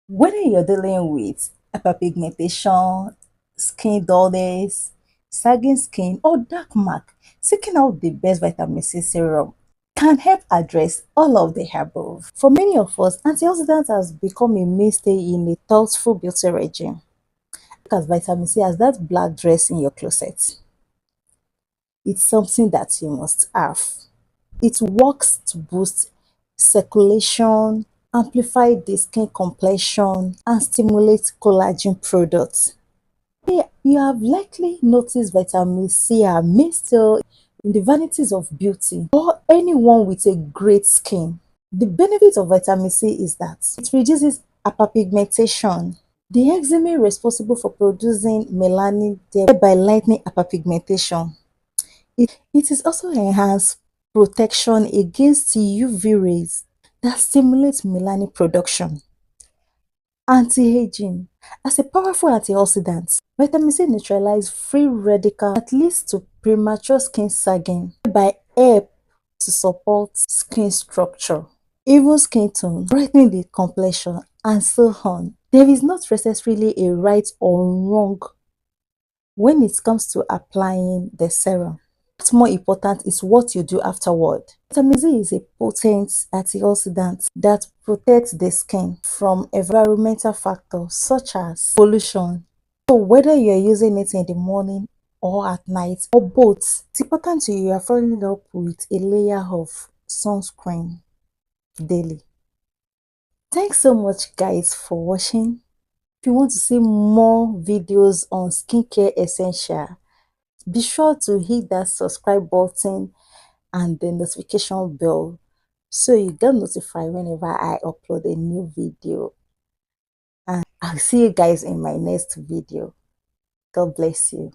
Whether you're dealing with hyperpigmentation, skin dullness, sagging skin, or dark mark, seeking out the best vitamin C serum can help address all of the above. For many of us, antioxidants has become a mainstay in a thoughtful beauty regime. Look at vitamin C as that black dress in your closet. It's something that you must have. It works to boost circulation, amplify the skin complexion, and stimulate collagen products. You have likely noticed vitamin C are mainstay in the vanities of beauty or anyone with a great skin. The benefit of vitamin C is that it reduces hyperpigmentation. The enzyme responsible for producing melanin thereby lightening hyperpigmentation. It is also enhanced protection against UV rays that stimulates melanin production. Anti-aging. As a powerful antioxidant, vitamin C neutralizes free radicals that leads to premature skin sagging by help to support skin structure, even skin tone, brightening the complexion, and so on. There is not necessarily a right or wrong when it comes to applying the serum. What's more important is what you do afterward. Vitamin C is a potent antioxidant that protects the skin from environmental factors such as pollution. So whether you're using it in the morning or at night or both, it's important you are following up with a layer of sunscreen daily. Thanks so much guys for watching. If you want to see more videos on skincare essential, be sure to hit that subscribe button and the notification bell so you get notified whenever I upload a new video. And I'll see you guys in my next video. God bless you.